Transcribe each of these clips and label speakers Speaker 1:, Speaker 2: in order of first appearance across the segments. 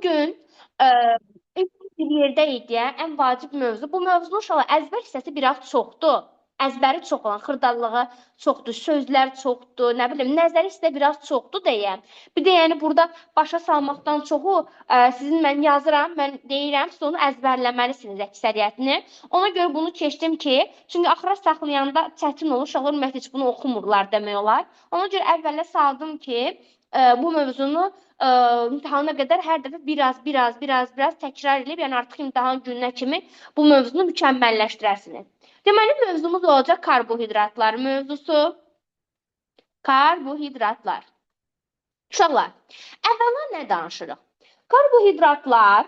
Speaker 1: bugün e, bir yerdəyik deyə ən vacib mövzu. Bu mövzunun uşaqlar əzbər hissəsi biraz çoxdur. Əzbəri çox olan, xırdallığı çoxdur, sözlər çoxdur, nə bilim, nəzəri hissə biraz çoxdur deyə. Bir də yəni burada başa salmaqdan çoxu sizin mən yazıram, mən deyirəm, siz onu əzbərləməlisiniz əksəriyyətini. Ona görə bunu keçdim ki, çünki axıra saxlayanda çətin olur, uşaqlar ümumiyyətlə heç bunu oxumurlar demək olar. Ona görə əvvələ saldım ki, bu mövzunu imtahana qədər hər dəfə biraz təkrar edib, yəni artıq imtahan gününə kimi bu mövzunu mükəmməlləşdirəsiniz. Deməli, mövzumuz olacaq karbohidratlar mövzusu. Karbohidratlar. Uşaqlar, əvvəla nə danışırıq? Karbohidratlar,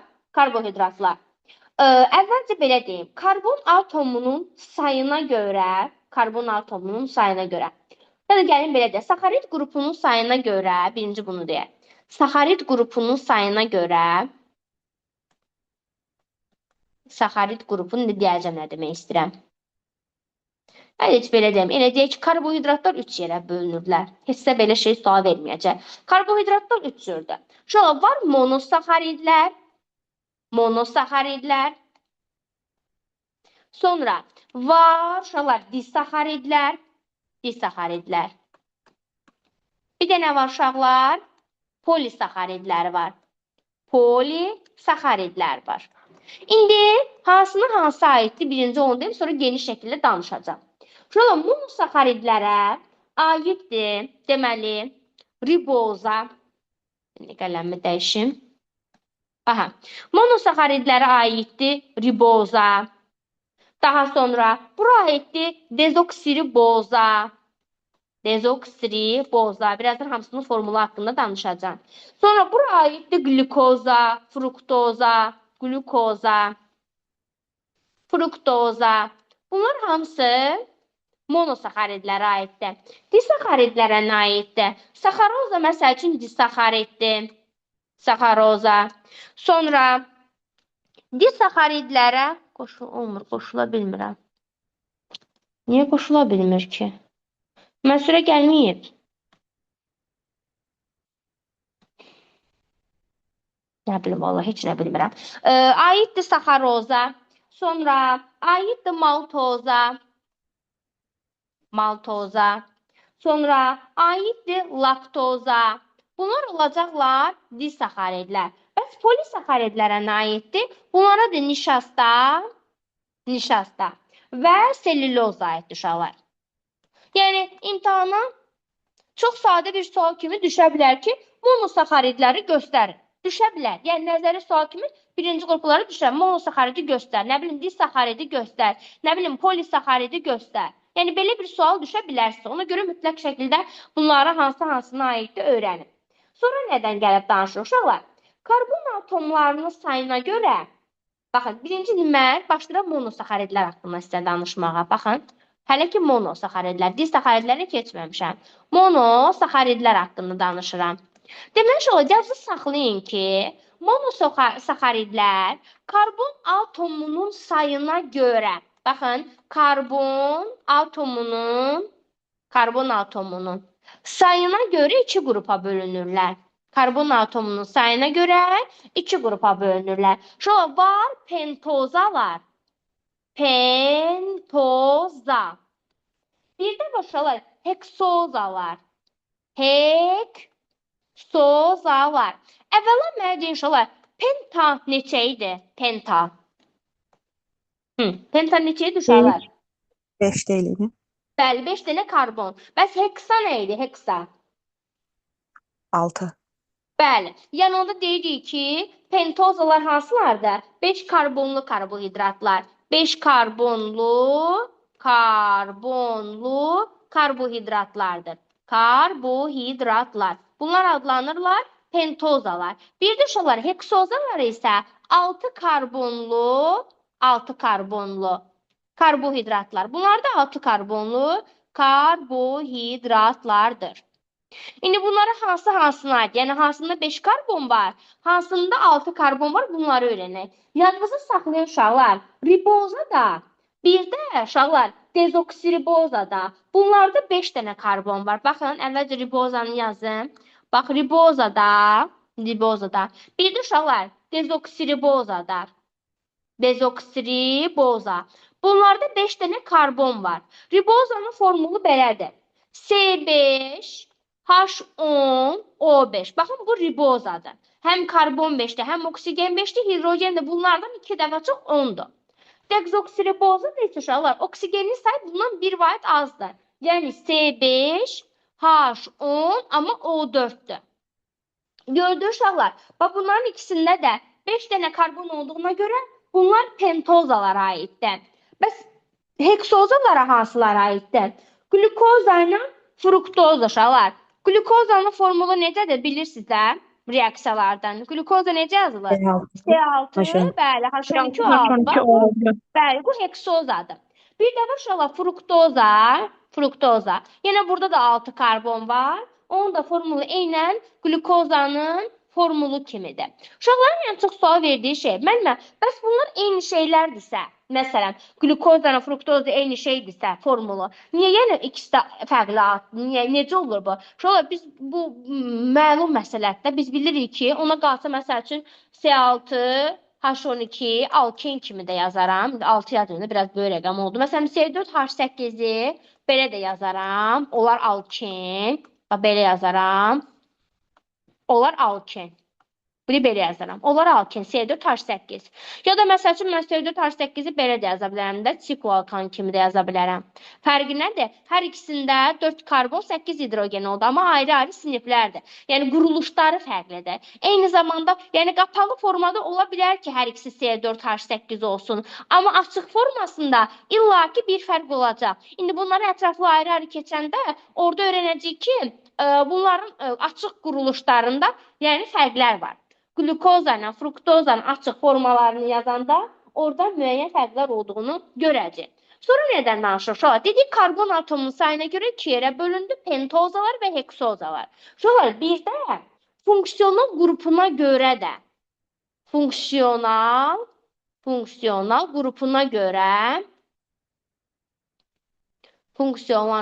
Speaker 1: əvvəlcə belə deyim, karbon atomunun sayına görə, ya da gəlin belə deyək, saxarid qrupunun sayına görə, birinci bunu deyək. Saxarid qrupunun sayına görə, saxarid qrupunu deyəcəm, nə demək istəyirəm. Heç belə deyəm, elə deyək ki, karbohidratlar 3 yerə bölünürlər. Heç də belə şey sual verməyəcək. Karbohidratlar 3 cürdür. Şöyle var monosaxaridlər. Sonra var disaxaridlər. Bir də nə var uşaqlar? Polisaxaridlər var. İndi hansına hansı aiddir? Birinci onu deyim, sonra geniş şəkildə danışacağım. Şöyle monosaxaridlərə aiddir, deməli, riboza. Qələmimi dəyişim. Aha, monosaxaridlərə aiddir riboza. Daha sonra bura aiddir dezoksiriboza. Birazdan hamısının formulu haqqında danışacağım. Sonra bura aiddir glikoza, fruktoza. Bunlar hamısı monosaxaridlərə aiddir. Disaxaridlərə nə aiddir? Saxaroza məsəl üçün disaxariddir. Sonra disaxaridlərə qoşula bilmirəm. Niyə qoşula bilmir ki? Məsələ gəlməyib. Nə bilim, vallahi heç nə bilmirəm. Aiddir saxaroza. Sonra aiddir maltoza. Sonra aiddir laktoza. Bunlar olacaqlar disaxaridlər. Bəs polisaxaridlərə nə aiddir? Bunlara da nişasta və selüloza aiddir uşaqlar. Yəni imtahana çox sadə bir sual kimi düşə bilər ki, monosaxaridləri göstərin. Düşə bilər. Yəni nəzəri sual kimi birinci qrupları düşər. Monosaxaridi göstər, nə bilim disaxaridi göstər, nə bilim polisaxaridi göstər. Yəni belə bir sual düşə bilərsə, ona görə mütləq şəkildə bunlara hansına aiddir öyrənin. Sonra nədən gəlib danışırıq uşaqlar? Karbon atomlarının sayına görə, baxın, birinci mən başlayıram monosaxaridlər haqqında sizə danışmağa. Baxın, hələ ki monosaxaridlər, disaxaridlərə keçməmişəm. Monosaxaridlər haqqında danışıram. Demək olar, yazı saxlayın ki, monosaxaridlər karbon atomunun sayına görə, baxın, karbon atomunun sayına görə 2 qrupa bölünürlər. Karbon atomunun sayına görə 2 qrupa bölünürlər. Şöyle var pentozalar. Pentoza. Bir də başlar heksozalar. Əvvəla mənə deyin uşaqlar, penta neçə idi? Penta neçə idi uşaqlar?
Speaker 2: 5 deyildi.
Speaker 1: Bəli, 5 dənə karbon. Bəs heksa nə idi? Heksa.
Speaker 2: 6.
Speaker 1: Bəli. Yəni onda deyirik ki, pentozalar hansılardır? 5 karbonlu karbohidratlar. 5 karbonlu karbohidratlardır. Bunlar adlanırlar pentozalar. Bir də uşaqlar, heksozalar isə 6 karbonlu karbohidratlar. Bunlar da 6 karbonlu karbohidratlardır. İndi bunlara hansına aid? Yəni hansında 5 karbon var, hansında 6 karbon var, bunları öyrənək. Yadınızı saxlayın uşaqlar. Riboza da, bir də uşaqlar dezoksiriboza da. Bunlarda 5 dənə karbon var. Baxın, əvvəlcə ribozanı yazın. Bax, ribozada Ribozada. Bir də uşaqlar, dezoksiribozada. Dezoksiriboza. Bunlarda 5 dənə karbon var. Ribozanın formulu belədir. C5H10O5. Baxın, bu ribozadır. Həm karbon 5-dir, həm oksigen 5-dir, hidrogen də bunlardan 2 dəfə çox 10-dur. Dezoksiriboza da isə uşaqlar, oksigenin sayı bundan 1 vahid azdır. Yəni C5H10 amma O4-dür. Gördüyünüz uşaqlar, bunların ikisində də 5 dənə karbon olduğuna görə bunlar pentozalara aiddir. Bəs heksozalara hansılara aiddir? Glukoza ilə fruktoza uşaqlar. Glukozanın formulu necədir bilirsiniz də reaksiyalardan. Glukoza necə yazılır? C6, bəli, H12O6. Bəli, bu heksozadır. Bir də uşaqlar fruktoza. Yenə burada da 6 karbon var. Onun da formulu eynən glukozanın formulu kimidir. Uşaqların ən çox sual verdiyi şey, müəllimə, bəs bunlar eyni şeylərdirsə, məsələn, glukozanın fruktoza eyni şeydirsə formulu, niyə yəni ikisi də fərqli addır? Necə olur bu? Uşaqlar, biz bu məlum məsələdə biz bilirik ki, ona qalsa məsəl üçün C6, H12, alken kimi də yazaram. 6 yazıyorum, biraz böyük rəqəm oldu. Məsələn, C4H8-i belə də yazaram. Onlar alken. Belə yazaram. Onlar alken. Bunu belə yazaram. Onlar alken, C4H8. Ya da məsəl üçün mən C4H8-i belə də yaza bilərəm də, sikloalkan kimi də yaza bilərəm. Fərqi nədir? Hər ikisində 4 karbon, 8 hidrogen oldu, amma ayrı-ayrı siniflərdir. Yəni quruluşları fərqlidir. Eyni zamanda, yəni qapalı formada ola bilər ki, hər ikisi C4H8 olsun. Amma açıq formasında illaki bir fərq olacaq. İndi bunları ətraflı ayrı-ayrı keçəndə orada öyrənəcəyik ki, bunların açıq quruluşlarında yəni fərqlər var. Glukoza ilə fruktozanın açıq formalarını yazanda orada müəyyən fərqlər olduğunu görəcək. Sonra nədən danışırıq? Dedik, karbon atomunun sayına görə 2 yerə bölündü, pentozalar və heksozalar. Bir də funksional qrupuna görə də funksional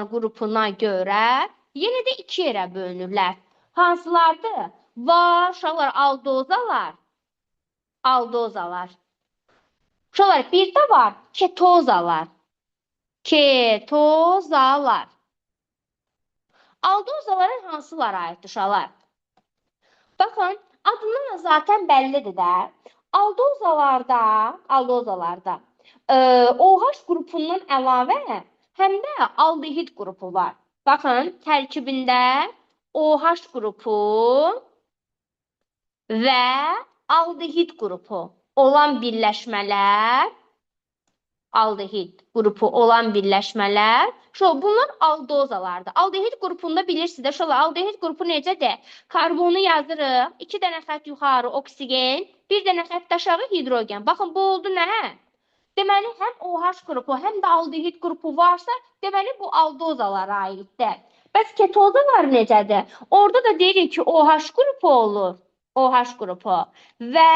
Speaker 1: qrupuna görə yenə də 2 yerə bölünürlər. Hansılardır? Var, uşaqlar, aldozalar. Uşaqlar, bir də var, ketozalar. Aldozaların hansılara aiddir uşaqlar? Baxın, adından zaten bəllidir də. Aldozalarda OH qrupundan əlavə həm də aldehid qrupu var. Baxın, tərkibində OH qrupu və aldehid qrupu olan birləşmələr, bunlar aldozalardır. Aldehid qrupunda bilirsiniz, aldehid qrupu necədir? Karbonu yazırıq, 2 dənə xətt yuxarı oksigen, 1 dənə xətt aşağı hidrogen. Baxın, bu oldu nə? Deməli, həm OH qrupu, həm də aldehid qrupu varsa, deməli, bu aldozalara aiddir. Bəs ketozalar necədir? Orada da deyirik ki, OH qrupu olur. OH qrupu və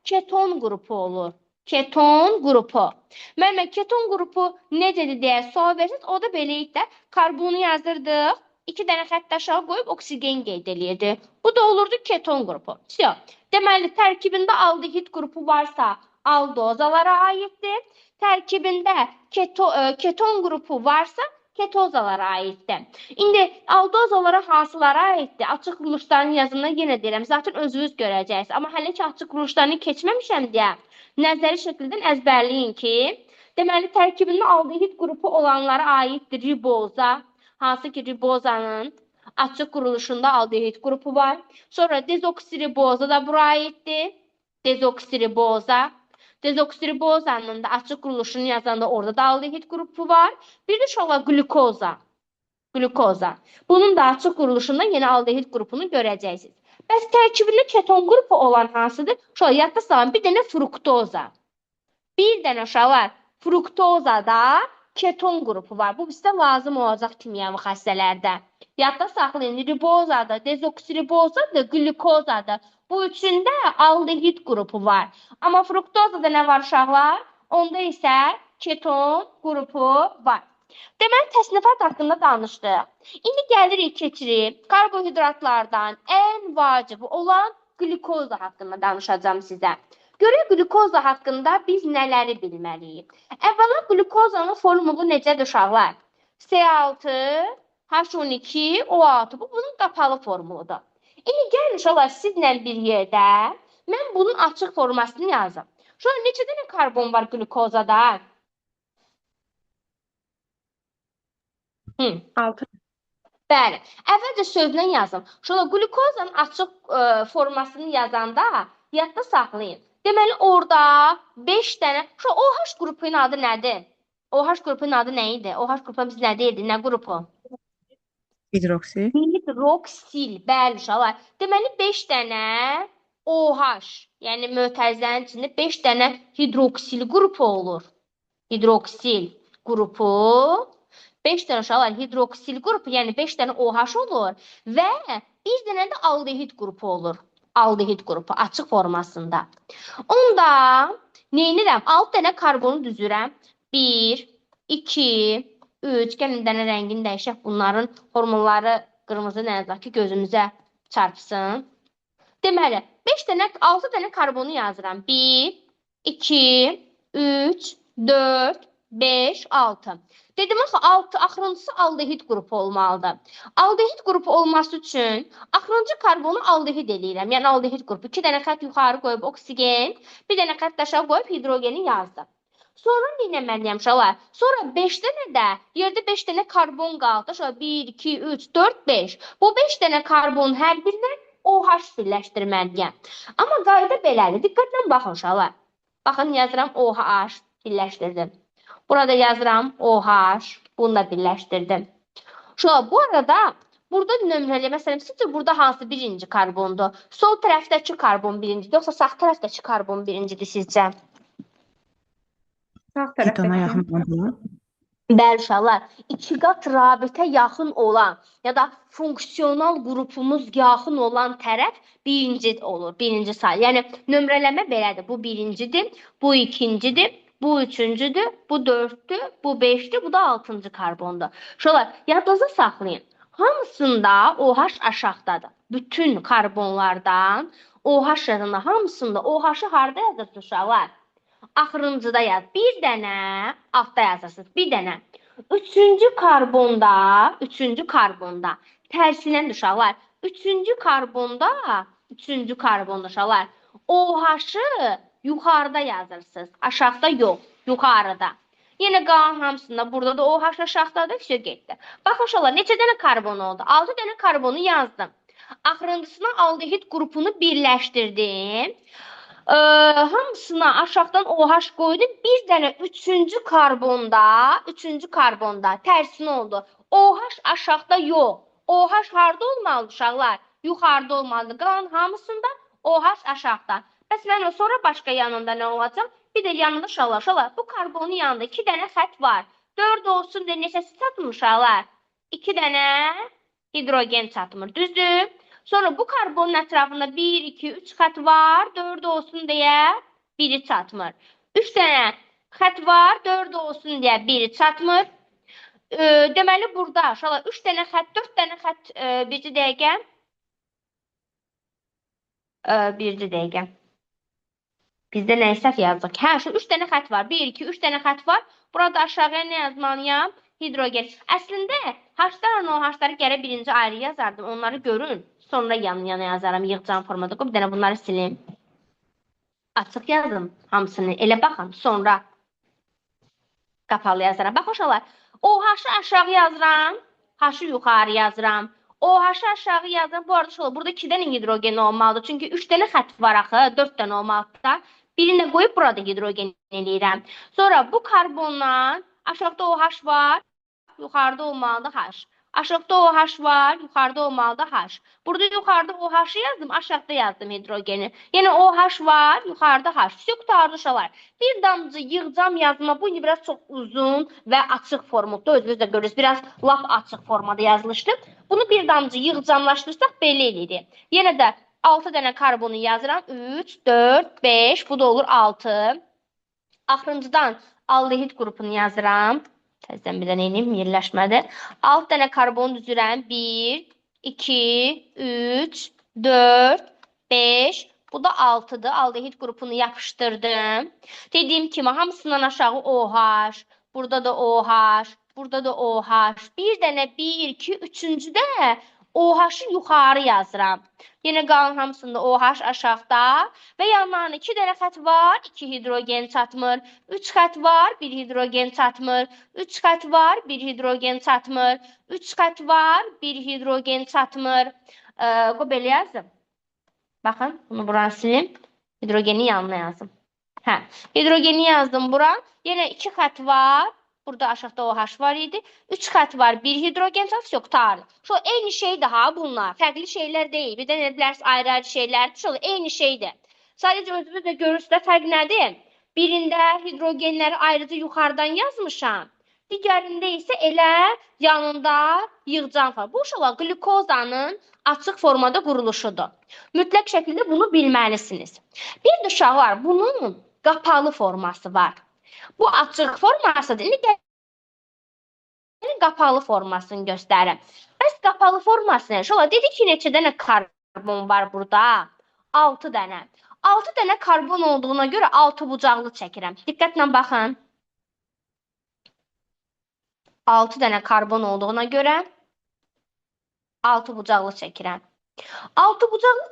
Speaker 1: keton qrupu olur. Keton qrupu. Müəllimə, keton qrupu necədir deyə sual verirsiniz, o da beləyik də. Karbonu yazırdıq, 2 dənə xətt aşağı qoyub oksigen qeyd eləyirdi. Bu da olurdu keton qrupu. Deməli, tərkibində aldehid qrupu varsa, aldozalara aiddir. Tərkibində keton qrupu varsa, ketozalara aiddir. İndi aldozalara hansılara aiddir? Açıq quruluşlarının yazımına yenə deyirəm. Zaten özünüz görəcəksiniz. Amma hələ ki açıq quruluşlarını keçməmişəm deyə nəzəri şəkildən əzbərləyin ki, deməli tərkibində aldehid qrupu olanlara aiddir riboza. Hansı ki ribozanın açıq quruluşunda aldehid qrupu var. Sonra dezoksiriboza da bura aiddir. Dezoksiribozanın da açıq quruluşunu yazanda orada da aldehid qrupu var. Bir də şola glukoza. Bunun da açıq quruluşunda yenə aldehid qrupunu görəcəksiniz. Bəs tərkibində keton qrupu olan hansıdır? Şola yadda salın, bir dənə fruktoza. Bir dənə uşaqlar, fruktozada keton qrupu var. Bu bizdə lazım olacaq kimyəvi xəstələrdə. Yadda saxlayın, ribozadır, dezoksiribozadır, glukozadır. Bu üçündə aldehid qrupu var. Amma fruktozada nə var uşaqlar? Onda isə keton qrupu var. Deməli, təsnifat haqqında danışdıq. İndi gəlirik, keçirik karbohidratlardan ən vacibi olan glükoza haqqında danışacağım sizə. Görək glükoza haqqında biz nələri bilməliyik? Əvvəla glükozanın formulu necədir uşaqlar? C6, H12, O6. Bu bunun qapalı formuludur. İndi gəlin uşaqlar sizlə bir yerdə mən bunun açıq formasını yazım. Şöyle neçə dənə karbon var glükozada?
Speaker 2: 6.
Speaker 1: Bəli. Əvvəlcə sözlə yazım. Şöyle glükozanın açıq formasını yazanda yadda saxlayın. Deməli orada 5 dənə. Şu OH qrupunun adı nədir? OH qrupunun adı nə idi? OH qrupu biz nə deyirdik? Nə qrupu?
Speaker 2: Hidroksil.
Speaker 1: Hidroksil. Bəli uşaqlar. Deməli 5 dənə OH, yəni mötərizənin içində 5 dənə hidroksil qrupu olur. Hidroksil qrupu 5 dənə uşaqlar hidroksil qrupu, yəni 5 dənə OH olur və bir dənə də aldehid qrupu olur. Aldehid qrupu açıq formasında. Onda neynirəm? 6 dənə karbonu düzürəm. 1, 2, 3. Gəlin dənə rəngini dəyişək. Bunların hormonları qırmızı nə yazaq ki, gözümüzə çarpsın. Deməli, 5 dənə, 6 dənə karbonu yazıram. 1, 2, 3, 4, 5, 6. Dedim axı, axırıncısı aldehid qrupu olmalıdır. Aldehid qrupu olması üçün axırıncı karbonu aldehid eləyirəm. Yəni aldehid qrupu. 2 dənə xətt yuxarı qoyub oksigen, bir dənə xətt aşağı qoyub hidrogeni yazdım. Sonra nə etməliyəm uşaqlar? Sonra 5 dənə də, yerdə 5 dənə karbon qaldı. Şöyle 1, 2, 3, 4, 5. Bu 5 dənə karbon hər birinə OH birləşdirməliyəm. Amma qayda belədir. Diqqətlə baxın uşaqlar. Baxın yazıram OH birləşdirdim. Burada yazıram OH, bunu da birləşdirdim. Uşaqlar bu arada burada nömrəli, məsələn, sizcə burada hansı birinci karbondur? Sol tərəfdəki karbon birincidir, yoxsa sağ tərəfdəki karbon birincidir sizcə?
Speaker 2: Sağ tərəfdəki. Yaxın olan.
Speaker 1: Bəli uşaqlar, 2 qat rabitə yaxın olan ya da funksional qrupumuz yaxın olan tərəf birinci olur, birinci sayı. Yəni nömrələmə belədir. Bu birincidir, bu ikincidir, bu üçüncüdür, bu dörddür, bu beşdir, bu da 6-cı karbondur. Uşaqlar, yadınızda saxlayın. Hamısında OH aşağıdadır. Bütün karbonlardan OH yazında, hamısında OH-ı harda yazırsınız uşaqlar? Axırıncıda yaz. Bir dənə altda yazırsınız. Bir dənə. Üçüncü karbonda tərsinə uşaqlar. Üçüncü karbonda uşaqlar. OH-ı yuxarıda yazırsınız. Aşağıda yox, yuxarıda. Yenə qalan hamısında burada da OH aşağıdadır, все getdi. Baxın uşaqlar, neçə dənə karbon oldu? 6 dənə karbonu yazdım. Axırıncısına aldehid qrupunu birləşdirdim. Hamısına aşağıdan OH qoydum. Bir dənə üçüncü karbonda tərsinə oldu. OH aşağıda yox. OH harda olmalıdır uşaqlar? Yuxarıda olmalıdır. Qalan hamısında OH aşağıda. Bəs mən sonra başqa yanında nə olacaq? Bir də yanında uşaqlar. Bu karbonun yanında 2 dənə xətt var. 4 olsun deyə neçəsi çatmır uşaqlar? 2 dənə hidrogen çatmır. Düzdür? Sonra bu karbonun ətrafında 1, 2, 3 xətt var. 4 olsun deyə biri çatmır. 3 dənə xətt var. 4 olsun deyə biri çatmır. Deməli burada uşaqlar 3 dənə xətt, 4 dənə xətt, bircə dəqiqə. Bircə dəqiqə. Bizdə nə səhv yazdıq? Hə, şu 3 dənə xətt var. 1, 2, 3 dənə xətt var. Burada aşağıya nə yazmalıyam? Hidrogen. Əslində H-larla OH-ları gərək birinci ayrı yazardım. Onları görün. Sonra yan-yana yazaram. Yığcam formada. Bir dənə bunları silim. Açıq yazın hamısını. Elə baxın. Sonra qapalı yazaram. Bax uşaqlar. OH-ı aşağı yazıram. H-ı yuxarı yazıram. OH-ı aşağı yazıram. Bu arada uşaqlar, burada 2 dənə hidrogen olmalıdır. Çünki 3 dənə xətt var axı. 4 dənə olmalıdır. Birini qoyub burada hidrogen eləyirəm. Sonra bu karbondan aşağıda OH var. Yuxarıda olmalıdır H. Aşağıda OH var, yuxarıda olmalıdır H. Burada yuxarıda OH-ı yazdım, aşağıda yazdım hidrogeni. Yəni OH var, yuxarıda H. Все qutardı uşaqlar. Bir damcı yığcam yazma. Bu biraz çox uzun və açıq formada. Özünüz də görürsünüz. Biraz lap açıq formada yazılışdı. Bunu bir damcı yığcamlaşdırsaq belə eləyirik. Yenə də 6 dənə karbonu yazıram. 3, 4, 5. Bu da olur 6. Axırıncıdan aldehid qrupunu yazıram. Təzdən bir dənə eləyim, yerləşmədi. 6 dənə karbon düzürəm. 1, 2, 3, 4, 5. Bu da 6'dır. Aldehid qrupunu yapışdırdım. Dediyim kimi hamısından aşağı OH. Burada da OH. Burada da OH. Bir dənə 1, 2, üçüncü də OH-ı yuxarı yazıram. Yenə qalan hamısında OH aşağıda və yanlarına 2 dənə xət var, 2 hidrogen çatmır. 3 xət var, 1 hidrogen çatmır. 3 xət var, 1 hidrogen çatmır. 3 xət var, 1 hidrogen çatmır. Qoy belə yazım. Baxın, bunu buranı silim. Hidrogeni yanına yazdım. Hə, hidrogeni yazdım bura. Yenə 2 xət var. Burada aşağıda OH var idi. 3 xət var. 1 hidrogen çatmır. Yox, tarih. Şu eyni şey daha bunlar. Fərqli şeylər deyil. Bir də nə bilərsiniz, ayrı-ayrı şeylərdir. Şu eyni şeydir. Sadəcə özünüz də görürsünüz də fərq nədir? Birində hidrogenləri ayrıca yuxarıdan yazmışam. Digərində isə elə yanında yığcam var. Bu uşaqlar qlükozanın açıq formada quruluşudur. Mütləq şəkildə bunu bilməlisiniz. Bir də uşaqlar, bunun qapalı forması var. Bu açıq formasıdır. İndi gəlin qapalı formasını göstərim. Bəs qapalı forması nə? Uşaqlar, dedik ki, neçə dənə karbon var burada? 6 dənə. 6 dənə karbon olduğuna görə 6 bucaqlı çəkirəm. Diqqətlə baxın. 6 dənə karbon olduğuna görə 6 bucaqlı çəkirəm. 6 bucaqlı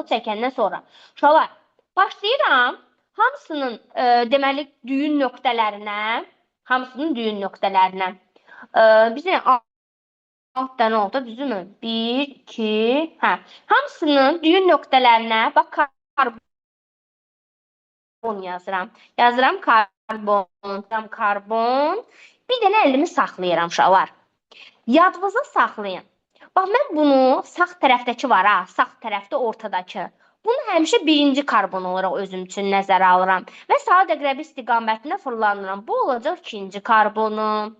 Speaker 1: çəkəndən sonra uşaqlar, başlayıram hamısının deməli düyün nöqtələrinə bizə 6 dənə oldu, düzümü? 1, 2, hə. Hamısının düyün nöqtələrinə bax karbon yazıram. Yazıram karbon. Bir dənə əlimi saxlayıram uşaqlar. Yadınızda saxlayın. Bax, mən bunu sağ tərəfdəki var ha, sağ tərəfdə ortadakı. Bunu həmişə birinci karbon olaraq özüm üçün nəzərə alıram və saat əqrəbi istiqamətinə fırlanıram. Bu olacaq ikinci karbonum.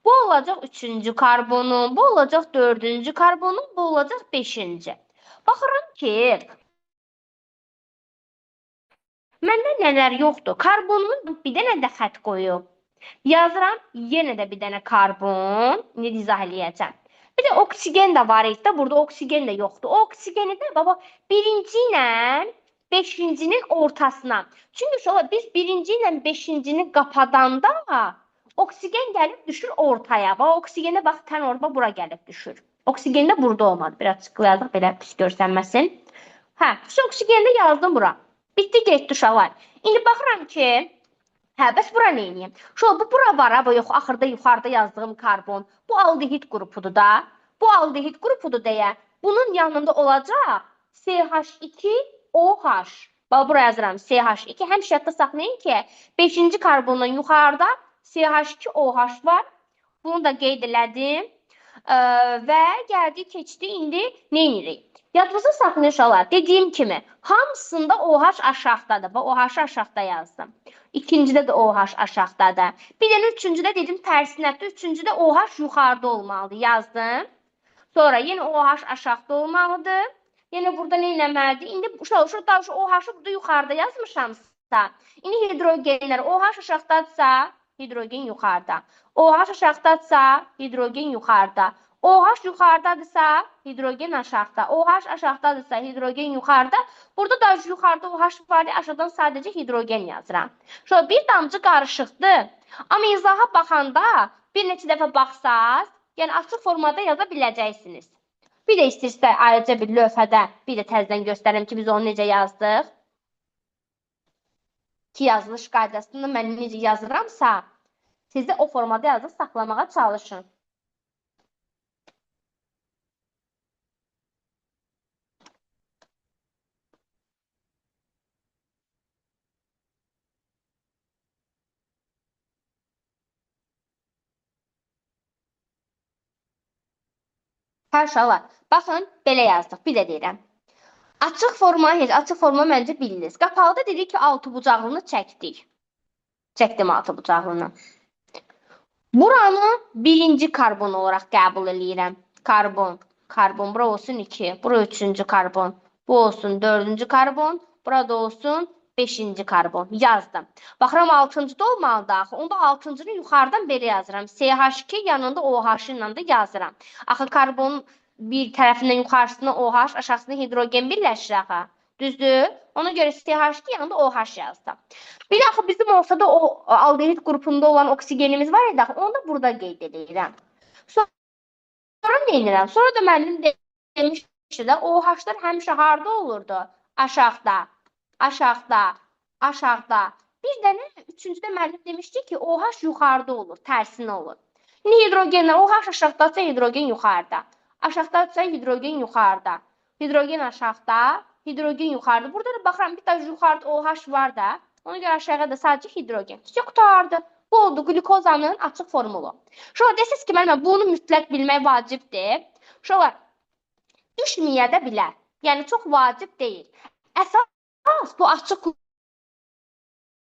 Speaker 1: Bu olacaq üçüncü karbonum. Bu olacaq dördüncü karbonum. Bu olacaq beşinci. Baxıram ki, məndə nələr yoxdur. Karbonumun bir dənə də xət qoyub. Yazıram, yenə də bir dənə karbon. İndi izah eləyəcəm. Bir də oksigen də var idi. Burada oksigen də yoxdur. Oksigeni də baba birinci ilə beşincinin ortasına. Çünki biz birinci ilə beşincini qapadanda oksigen gəlib düşür ortaya. Bax, oksigene bax, tən orada bura gəlib düşür. Oksigen də burada olmadı. Biraz açıqlayaq, belə pis görsənməsin. Hə, şu oksigeni də yazdım bura. Bitdi, getdi uşaqlar. İndi baxıram ki, hə, bəs bura nə edeyim? Bu bura var, yox, axırda yuxarıda yazdığım karbon. Bu aldehid qrupudur da. Bu aldehid qrupudur deyə. Bunun yanında olacaq CH2OH. Bax, bura yazıram CH2. Həmişə yadda saxlayın ki, 5-ci karbondan yuxarıda CH2OH var. Bunu da qeyd elədim. Və gəldi, keçdi. İndi nə edirik? Yadınızda saxlayın uşaqlar. Dediyim kimi, hamısında OH aşağıdadır. Bax, OH aşağıda yazdım. İkincidə də OH aşağıdadır. Bir dənə üçüncüdə dedim tərsinədir. Üçüncüdə OH yuxarıda olmalıdır. Yazdım. Sonra yenə OH aşağıda olmalıdır. Yenə burada nə eləməlidir? İndi uşaqlar, OH-ı burada yuxarıda yazmışamsa, indi hidrogenlər OH aşağıdadırsa, hidrogen yuxarıda. OH aşağıdadırsa, hidrogen yuxarıda. OH yuxarıdadırsa, hidrogen aşağıda. OH aşağıdadırsa, hidrogen yuxarıda. Burada da yuxarıda OH var, aşağıdan sadəcə hidrogen yazıram. Şöyle bir damcı qarışıqdır. Amma izaha baxanda bir neçə dəfə baxsaz, yəni açıq formada yaza biləcəksiniz. Bir də istəyirsə ayrıca bir lövhədə bir də təzədən göstərim ki, biz onu necə yazdıq. Ki, yazılış qaydasında mən necə yazıramsa, siz də o formada yazıb saxlamağa çalışın. Hər uşaqlar, baxın, belə yazdıq, bir də deyirəm. Açıq forma məncə bildiniz. Qapalıda dedik ki, 6 bucaqlını çəkdik. Çəkdim 6 bucaqlını. Buranı birinci karbon olaraq qəbul edirəm. Karbon, bura olsun 2, bura 3-cü karbon, bu olsun 4-cü karbon, burada olsun 5-ci karbon. Yazdım. Baxıram 6-cıda olmalıdır axı. Onda 6-cını yuxarıdan belə yazıram. CH2 yanında OH ilə də yazıram. Axı karbon bir tərəfindən yuxarısına OH, aşağısına hidrogen birləşir axı. Düzdür? Ona görə CH2 yanında OH yazdım. Bir axı bizim olsa da o aldehid qrupunda olan oksigenimiz var idi axı, onu da burada qeyd edirəm. Sonra nə edirəm? Sonra da müəllim demişdi də OH-lar həmişə harda olurdu? Aşağıda, aşağıda, aşağıda. Bir dənə üçüncüdə müəllim demişdi ki, OH yuxarıda olur, tərsinə olur. İndi hidrogenlər OH aşağıdadsa hidrogen yuxarıda. Aşağıdadsa hidrogen yuxarıda. Hidrogen aşağıda, hidrogen yuxarıda. Burada da baxıram bir tane yuxarıda OH var da. Ona görə aşağıda sadəcə hidrogen. Sizcə qutardı. Bu oldu glukozanın açıq formulu. Şöyle desiniz ki, müəllimə bunu mütləq bilmək vacibdir. Şöyle düşməyə də bilər. Yəni çox vacib deyil. Əsas bu açıq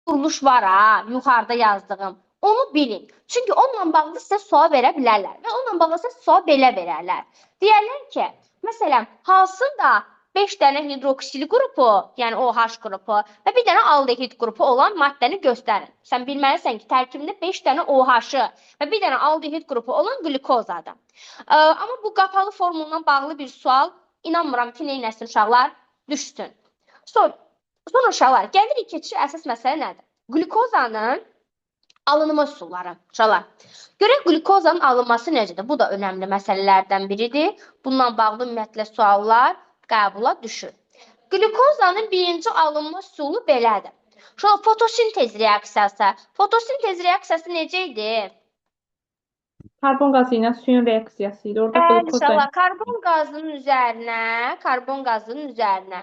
Speaker 1: quruluş var ha, yuxarıda yazdığım. Onu bilin. Çünki onunla bağlı sizə sual verə bilərlər və onunla bağlı sizə sual belə verərlər. Deyərlər ki, məsələn, hansında 5 dənə hidroksil qrupu, yəni OH qrupu və bir dənə aldehid qrupu olan maddəni göstərin. Sən bilməlisən ki, tərkibində 5 dənə OH-ı və bir dənə aldehid qrupu olan glukozadır. Amma bu qapalı formuldan bağlı bir sual, inanmıram ki, neynəsin uşaqlar? Düşsün. Sonra uşaqlar, gəlirik keçir əsas məsələ nədir? Glukozanın alınma üsulları. Uşaqlar, görək glukozanın alınması necədir? Bu da önəmli məsələlərdən biridir. Bununla bağlı ümumiyyətlə suallar qəbula düşür. Glukozanın birinci alınma üsulu belədir. Şöyle fotosintez reaksiyası. Fotosintez reaksiyası necə idi?
Speaker 3: Karbon qazı ilə suyun reaksiyası idi. Orada
Speaker 1: Bəli,
Speaker 3: glukoz
Speaker 1: inşallah karbon qazının üzərinə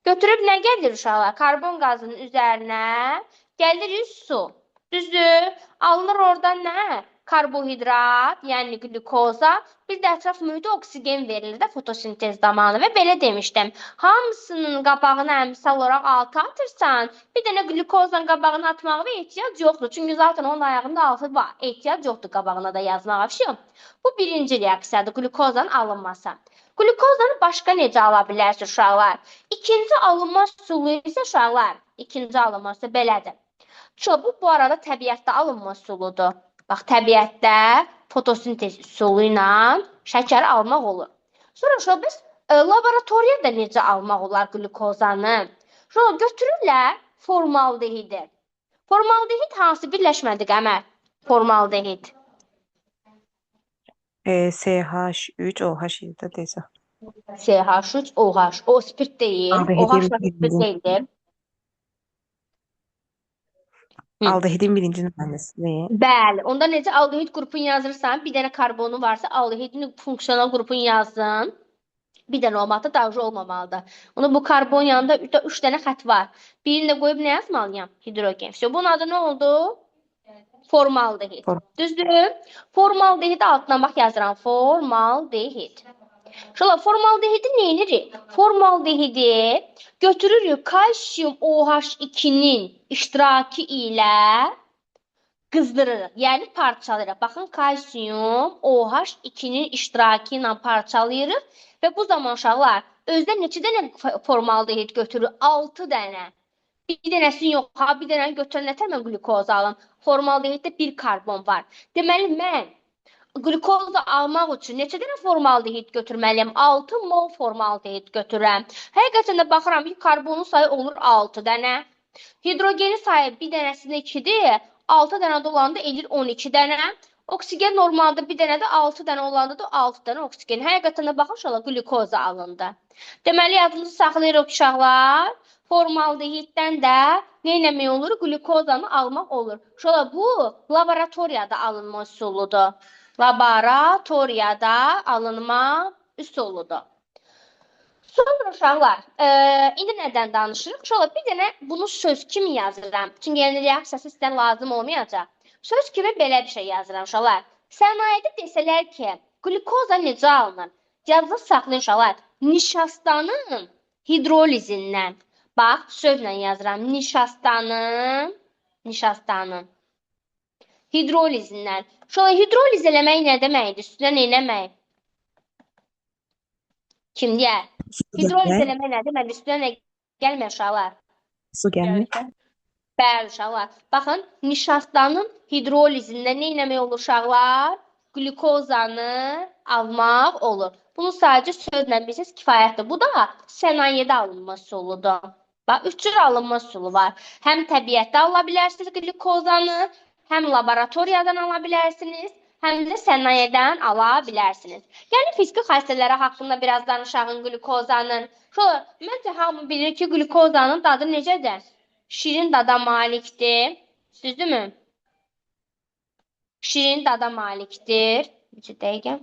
Speaker 1: götürüb nə gəlir uşaqlar? Karbon qazının üzərinə gəlir su. Düzdür? Alınır oradan nə? Karbohidrat, yəni glukoza, bir də ətraf mühitə oksigen verilir də fotosintez zamanı və belə demişdim. Hamısının qabağına əmsal olaraq 6 atırsan, bir dənə glukozanın qabağına atmağa ehtiyac yoxdur. Çünki zaten onun ayağında 6 var. Ehtiyac yoxdur qabağına da yazmağa. Bu birinci reaksiyadır, glukozanın alınması. Glukozanı başqa necə ala bilərsiniz uşaqlar? İkinci alınma üsulu isə uşaqlar, ikinci alınması belədir. Bu arada təbiətdə alınma üsuludur. Bax, təbiətdə fotosintez üsulu ilə şəkəri almaq olur. Sonra biz laboratoriyada necə almaq olar glukozanı? Götürürlər formaldehidi. Formaldehid hansı birləşmədir Qəmər? Formaldehid.
Speaker 2: CH3OH da desək.
Speaker 1: CH3OH. O spirt deyil. OH spirt deyildir.
Speaker 2: Aldehidin birinci nümunəsi.
Speaker 1: Bəli, onda necə aldehid qrupunu yazırsan, bir dənə karbonu varsa aldehidin funksional qrupunu yazdın. Bir dənə olmaqda davranıcı olmamalıdır. Onda bu karbon yanında 3 dənə xətt var. Birini də qoyub nə yazmalıyam? Hidrogen. Bunun adı nə oldu? Formaldehid. Düzdür? Formaldehid altına bax yazıram. Formaldehid. Formaldehidi neyinirik? Formaldehidi götürürük kalsiyum OH2-nin iştirakı ilə qızdırırıq. Yəni parçalayırıq. Baxın, kalsiyum OH2-nin iştirakı ilə parçalayırıq və bu zaman uşaqlar özdə neçə dənə formaldehid götürür? 6 dənə. Bir dənəsini yox, bir dənəni götürən nətər mən glukoza alım? Formaldehiddə bir karbon var. Deməli, mən glukozu almaq üçün neçə dənə formaldehid götürməliyəm? 6 mol formaldehid götürürəm. Həqiqətən də baxıram ki, karbonun sayı olur 6 dənə. Hidrogenin sayı bir dənəsində 2-dir. 6 dənə də olanda elir 12 dənə. Oksigen normalda bir dənə də 6 dənə olanda da 6 dənə oksigen. Həqiqətən də baxın, uşaqlar, glukoza alındı. Deməli, yadınızı saxlayırıq uşaqlar. Formaldehiddən də nə eləmək olur? Glukozanı almaq olur. Uşaqlar, bu laboratoriyada alınma üsuludur. Laboratoriyada alınma üsuludur. Sonra uşaqlar, indi nədən danışırıq? Uşaqlar, bir dənə bunu söz kimi yazıram. Çünki yəni reaksiyası sizdən lazım olmayacaq. Söz kimi belə bir şey yazıram uşaqlar. Sənayedə desələr ki, glukoza necə alınır? Yadınızda saxlayın uşaqlar. Nişastanın hidrolizindən. Bax, sözlə yazıram. Nişastanın hidrolizindən. Şöyle hidroliz eləmək nə deməkdir? Üstünə nə eləmək? Kim deyər? Hidroliz eləmək nə deməkdir? Üstünə nə gəlmir uşaqlar?
Speaker 2: Su gəlmir.
Speaker 1: Bəli uşaqlar. Baxın, nişastanın hidrolizindən nə eləmək olur uşaqlar? Glukozanı almaq olur. Bunu sadəcə sözlə bilsəz kifayətdir. Bu da sənayedə alınma üsuludur. Bax, 3 cür alınma üsulu var. Həm təbiətdə ala bilərsiniz qlükozanı, həm laboratoriyadan ala bilərsiniz, həm də sənayedən ala bilərsiniz. Yəni fiziki xassələri haqqında biraz danışağın qlükozanın. Məncə hamı bilir ki, qlükozanın dadı necədir? Şirin dada malikdir. Düzdürmü? Şirin dada malikdir. Bir dəqiqə.